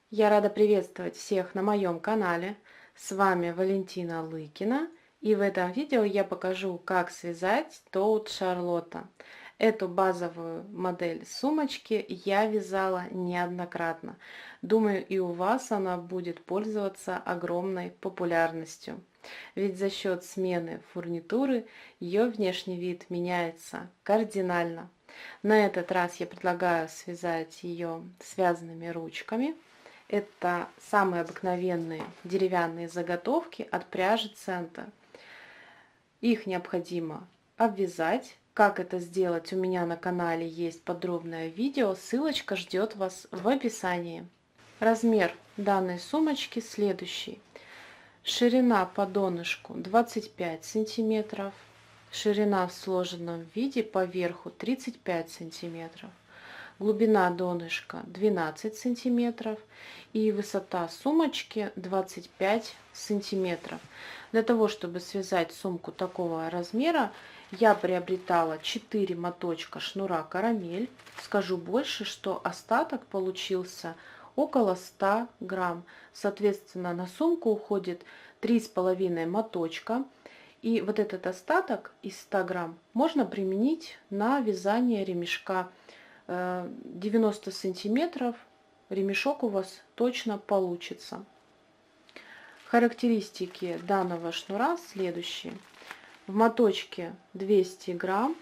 Я рада приветствовать всех на моем канале. С вами Валентина Лыкина. И в этом видео я покажу, как связать тоут Шарлотта. Эту базовую модель сумочки я вязала неоднократно. Думаю, и у вас она будет пользоваться огромной популярностью. Ведь за счет смены фурнитуры ее внешний вид меняется кардинально. На этот раз я предлагаю связать ее связанными ручками. Это самые обыкновенные деревянные заготовки от пряжи Центр. Их необходимо обвязать. Как это сделать, у меня на канале есть подробное видео, ссылочка ждет вас в описании. Размер данной сумочки следующий. Ширина по донышку 25 сантиметров, ширина в сложенном виде по верху 35 сантиметров. Глубина донышка 12 сантиметров и высота сумочки 25 сантиметров. Для того, чтобы связать сумку такого размера, я приобретала 4 моточка шнура карамель. Скажу больше, что остаток получился около 100 грамм. Соответственно, на сумку уходит 3,5 моточка. И вот этот остаток из 100 грамм можно применить на вязание ремешка. 90 сантиметров ремешок у вас точно получится. Характеристики данного шнура следующие. В моточке 200 грамм,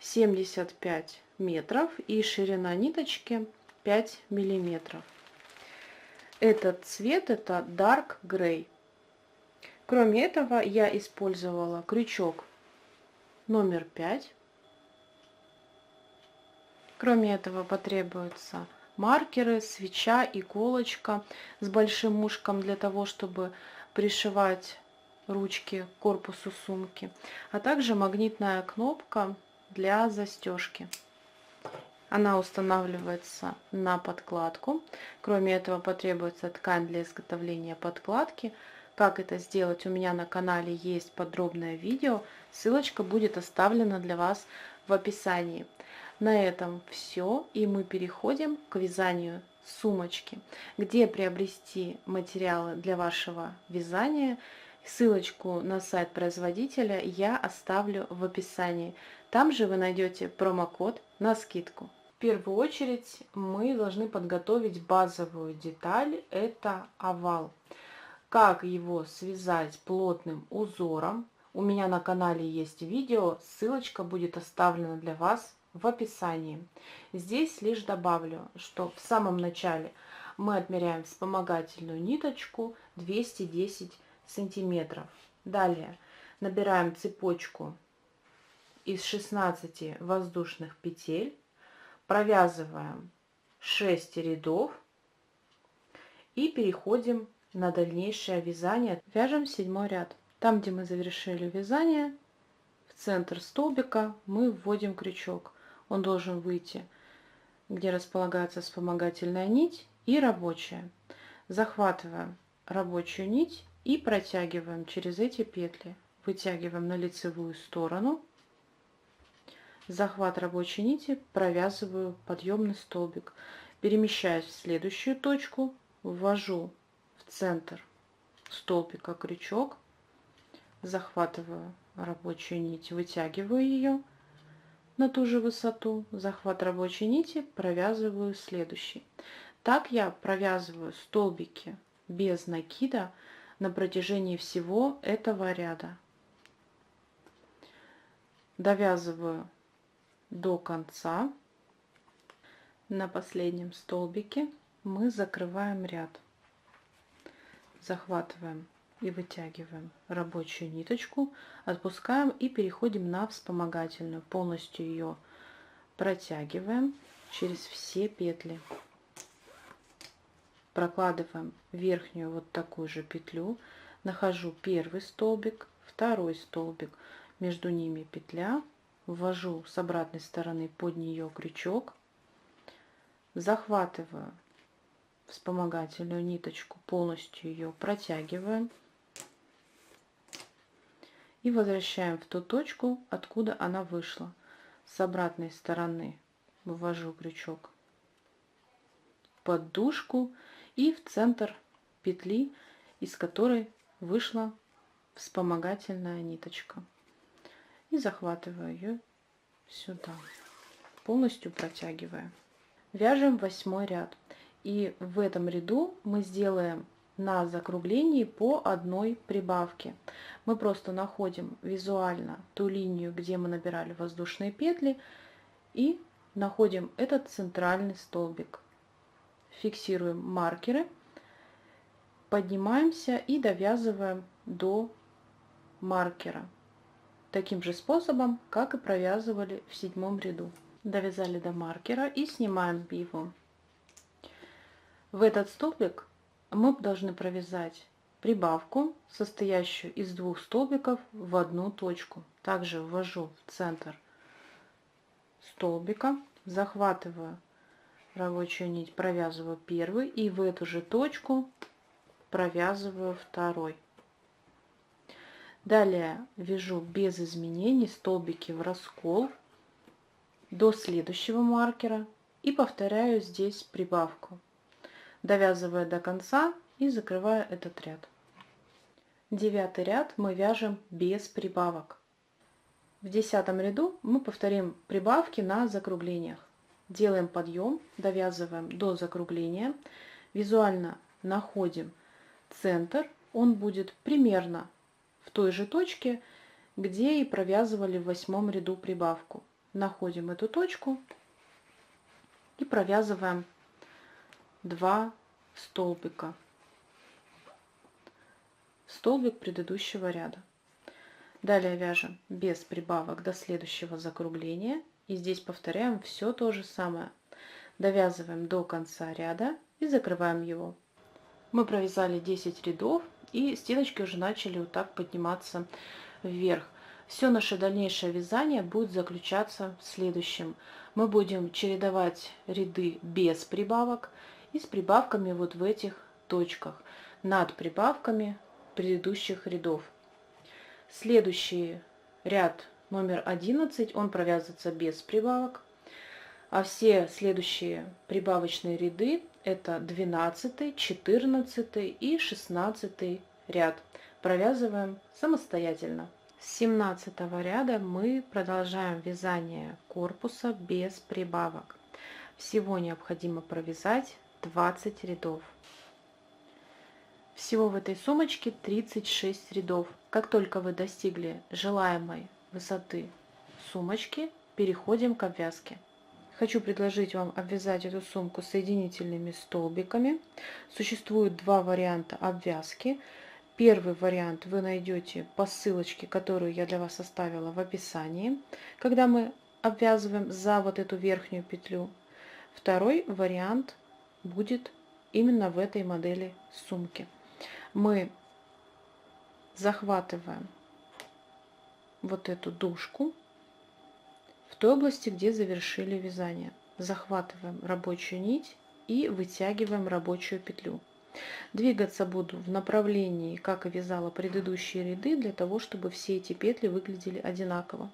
75 метров и ширина ниточки 5 миллиметров. Этот цвет это Dark Gray. Кроме этого я использовала крючок номер 5. Кроме этого потребуются маркеры, свеча, иголочка с большим ушком для того, чтобы пришивать ручки к корпусу сумки, а также магнитная кнопка для застежки. Она устанавливается на подкладку. Кроме этого потребуется ткань для изготовления подкладки. Как это сделать, у меня на канале есть подробное видео. Ссылочка будет оставлена для вас в описании. На этом все, и мы переходим к вязанию сумочки. Где приобрести материалы для вашего вязания? Ссылочку на сайт производителя я оставлю в описании. Там же вы найдете промокод на скидку. В первую очередь мы должны подготовить базовую деталь, это овал. Как его связать плотным узором, у меня на канале есть видео, ссылочка будет оставлена для вас в описании. Здесь лишь добавлю, что в самом начале мы отмеряем вспомогательную ниточку 210 сантиметров. Далее набираем цепочку из 16 воздушных петель, провязываем 6 рядов и переходим на дальнейшее вязание. Вяжем 7 ряд. Там, где мы завершили вязание, в центр столбика мы вводим крючок. Он должен выйти, где располагается вспомогательная нить и рабочая. Захватываем рабочую нить и протягиваем через эти петли. Вытягиваем на лицевую сторону. Захват рабочей нити, провязываю подъемный столбик. Перемещаюсь в следующую точку, ввожу в центр столбика крючок, захватываю рабочую нить, вытягиваю ее на ту же высоту, захват рабочей нити, провязываю следующий. Так я провязываю столбики без накида на протяжении всего этого ряда. Довязываю до конца. На последнем столбике мы закрываем ряд. Захватываем и вытягиваем рабочую ниточку, отпускаем и переходим на вспомогательную. Полностью ее протягиваем через все петли. Прокладываем верхнюю вот такую же петлю. Нахожу первый столбик, второй столбик, между ними петля. Ввожу с обратной стороны под нее крючок. Захватываю вспомогательную ниточку, полностью ее протягиваем и возвращаем в ту точку, откуда она вышла. С обратной стороны ввожу крючок под дужку и в центр петли, из которой вышла вспомогательная ниточка. И захватываю ее сюда, полностью протягивая. Вяжем 8 ряд. И в этом ряду мы сделаем на закруглении по одной прибавке. Мы просто находим визуально ту линию, где мы набирали воздушные петли, и находим этот центральный столбик. Фиксируем маркеры, поднимаемся и довязываем до маркера. Таким же способом, как и провязывали в 7 ряду. Довязали до маркера и снимаем его. В этот столбик мы должны провязать прибавку, состоящую из 2 столбиков в одну точку. Также ввожу в центр столбика, захватываю рабочую нить, провязываю первый и в эту же точку провязываю второй. Далее вяжу без изменений столбики в раскол до следующего маркера и повторяю здесь прибавку, довязывая до конца и закрывая этот ряд. 9 ряд мы вяжем без прибавок. В 10 ряду мы повторим прибавки на закруглениях. Делаем подъем, довязываем до закругления, визуально находим центр, он будет примерно в той же точке, где и провязывали в 8 ряду прибавку. Находим эту точку и провязываем 2 столбика, столбик предыдущего ряда. Далее вяжем без прибавок до следующего закругления и здесь повторяем все то же самое. Довязываем до конца ряда и закрываем его. Мы провязали 10 рядов и стеночки уже начали вот так подниматься вверх. Все наше дальнейшее вязание будет заключаться в следующем. Мы будем чередовать ряды без прибавок и с прибавками вот в этих точках, над прибавками предыдущих рядов. Следующий ряд номер 11, он провязывается без прибавок, а все следующие прибавочные ряды это 12, 14 и 16 ряд. Провязываем самостоятельно. С 17 ряда мы продолжаем вязание корпуса без прибавок. Всего необходимо провязать 20 рядов. Всего в этой сумочке 36 рядов. Как только вы достигли желаемой высоты сумочки, переходим к обвязке. Хочу предложить вам обвязать эту сумку соединительными столбиками. Существует 2 варианта обвязки. Первый вариант вы найдете по ссылочке, которую я для вас оставила в описании, когда мы обвязываем за вот эту верхнюю петлю. Второй вариант будет именно в этой модели сумки. Мы захватываем вот эту дужку в той области, где завершили вязание. Захватываем рабочую нить и вытягиваем рабочую петлю. Двигаться буду в направлении, как и вязала предыдущие ряды, для того, чтобы все эти петли выглядели одинаково.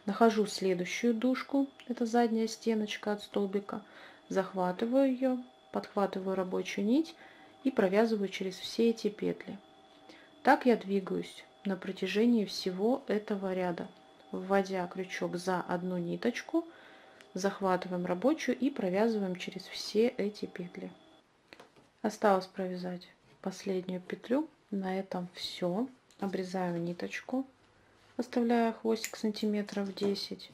Нахожу следующую дужку, это задняя стеночка от столбика, захватываю ее, подхватываю рабочую нить и провязываю через все эти петли. Так я двигаюсь на протяжении всего этого ряда, вводя крючок за одну ниточку, захватываем рабочую и провязываем через все эти петли. Осталось провязать последнюю петлю. На этом все. Обрезаю ниточку, оставляя хвостик сантиметров 10.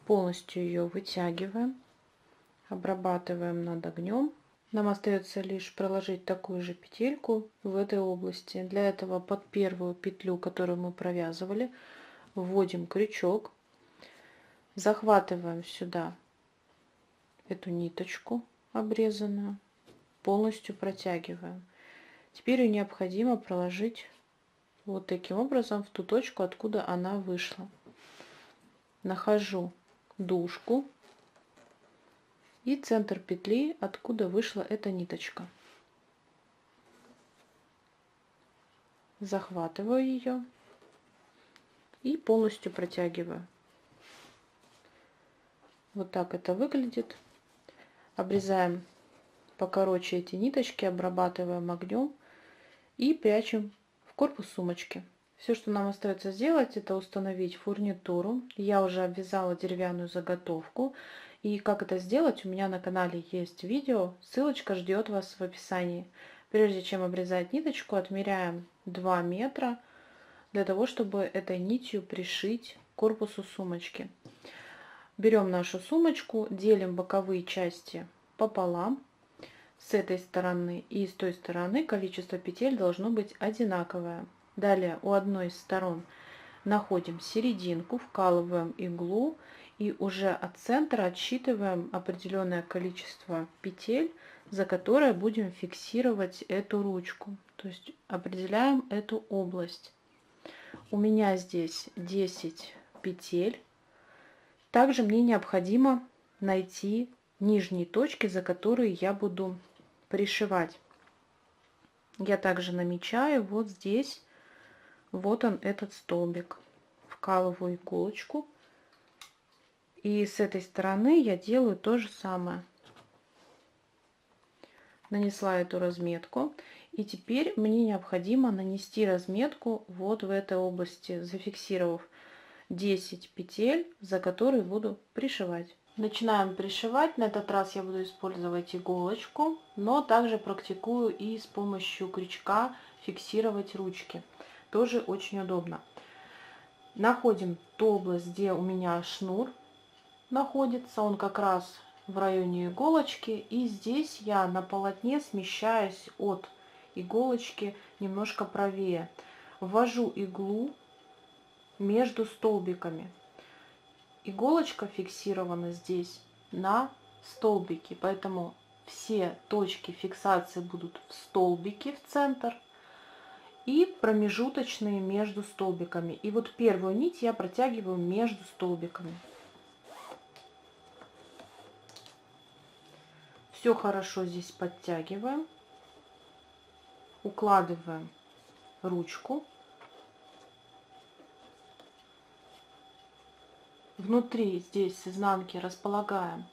Полностью ее вытягиваем, обрабатываем над огнем. Нам остается лишь проложить такую же петельку в этой области. Для этого под первую петлю, которую мы провязывали, вводим крючок, захватываем сюда эту ниточку обрезанную, полностью протягиваем. Теперь ее необходимо проложить вот таким образом в ту точку, откуда она вышла. Нахожу дужку и центр петли, откуда вышла эта ниточка. Захватываю ее и полностью протягиваю. Вот так это выглядит. Обрезаем покороче эти ниточки, обрабатываем огнем и прячем в корпус сумочки. Все, что нам остается сделать, это установить фурнитуру. Я уже обвязала деревянную заготовку. И как это сделать, у меня на канале есть видео, ссылочка ждет вас в описании. Прежде чем обрезать ниточку, отмеряем 2 метра для того, чтобы этой нитью пришить к корпусу сумочки. Берем нашу сумочку, делим боковые части пополам. С этой стороны и с той стороны количество петель должно быть одинаковое. Далее у одной из сторон находим серединку, вкалываем иглу и уже от центра отсчитываем определенное количество петель, за которое будем фиксировать эту ручку. То есть определяем эту область. У меня здесь 10 петель. Также мне необходимо найти нижние точки, за которые я буду пришивать. Я также намечаю вот здесь, вот он, этот столбик. Вкалываю иголочку. И с этой стороны я делаю то же самое. Нанесла эту разметку. И теперь мне необходимо нанести разметку вот в этой области, зафиксировав 10 петель, за которые буду пришивать. Начинаем пришивать. На этот раз я буду использовать иголочку, но также практикую и с помощью крючка фиксировать ручки. Тоже очень удобно. Находим ту область, где у меня шнур находится. Он как раз в районе иголочки. И здесь я на полотне смещаюсь от иголочки немножко правее. Ввожу иглу между столбиками. Иголочка фиксирована здесь на столбике, поэтому все точки фиксации будут в столбике в центр и промежуточные между столбиками. И вот первую нить я протягиваю между столбиками. Все хорошо здесь подтягиваем, укладываем ручку. Внутри здесь с изнанки располагаем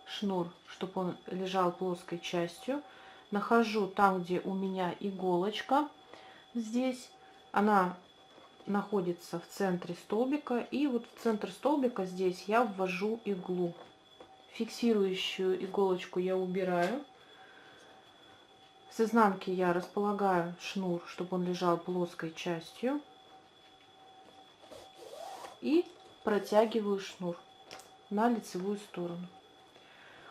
шнур, чтобы он лежал плоской частью. Нахожу там, где у меня иголочка. Здесь она находится в центре столбика. И вот в центр столбика здесь я ввожу иглу. Фиксирующую иголочку я убираю. С изнанки я располагаю шнур, чтобы он лежал плоской частью. И протягиваю шнур на лицевую сторону.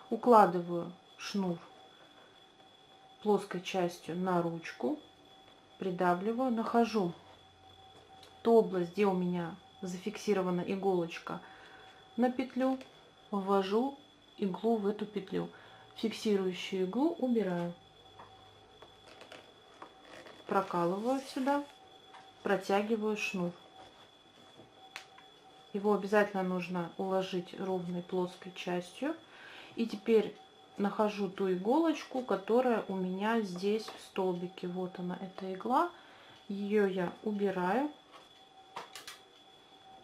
Укладываю шнур плоской частью на ручку, придавливаю, нахожу ту область, где у меня зафиксирована иголочка, на петлю, ввожу иглу в эту петлю. Фиксирующую иглу убираю, прокалываю сюда, протягиваю шнур. Его обязательно нужно уложить ровной плоской частью. И теперь нахожу ту иголочку, которая у меня здесь в столбике. Вот она, эта игла. Ее я убираю.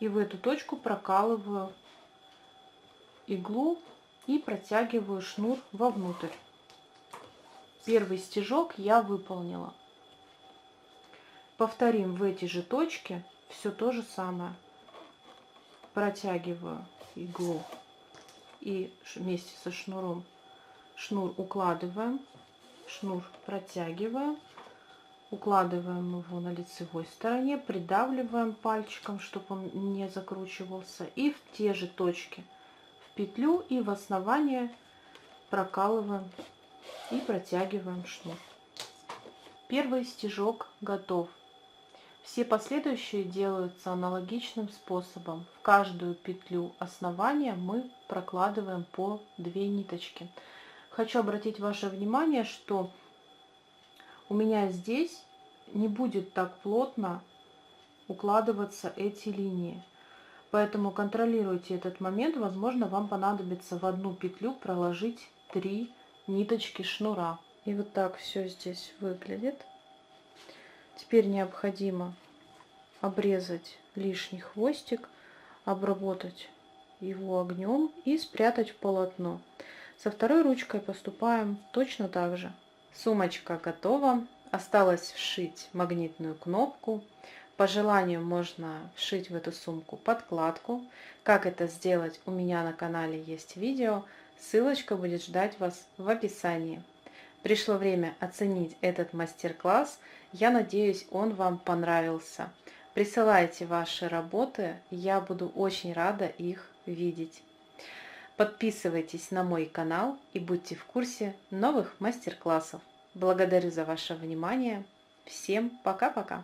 И в эту точку прокалываю иглу и протягиваю шнур вовнутрь. Первый стежок я выполнила. Повторим в эти же точки все то же самое. Протягиваю иглу и вместе со шнуром шнур укладываем, шнур протягиваем, укладываем его на лицевой стороне, придавливаем пальчиком, чтобы он не закручивался, и в те же точки в петлю и в основание прокалываем и протягиваем шнур. Первый стежок готов. Все последующие делаются аналогичным способом. В каждую петлю основания мы прокладываем по 2 ниточки. Хочу обратить ваше внимание, что у меня здесь не будет так плотно укладываться эти линии. Поэтому контролируйте этот момент. Возможно, вам понадобится в одну петлю проложить 3 ниточки шнура. И вот так все здесь выглядит. Теперь необходимо обрезать лишний хвостик, обработать его огнем и спрятать в полотно. Со второй ручкой поступаем точно так же. Сумочка готова. Осталось вшить магнитную кнопку. По желанию можно вшить в эту сумку подкладку. Как это сделать, у меня на канале есть видео. Ссылочка будет ждать вас в описании. Пришло время оценить этот мастер-класс. Я надеюсь, он вам понравился. Присылайте ваши работы, я буду очень рада их видеть. Подписывайтесь на мой канал и будьте в курсе новых мастер-классов. Благодарю за ваше внимание. Всем пока-пока!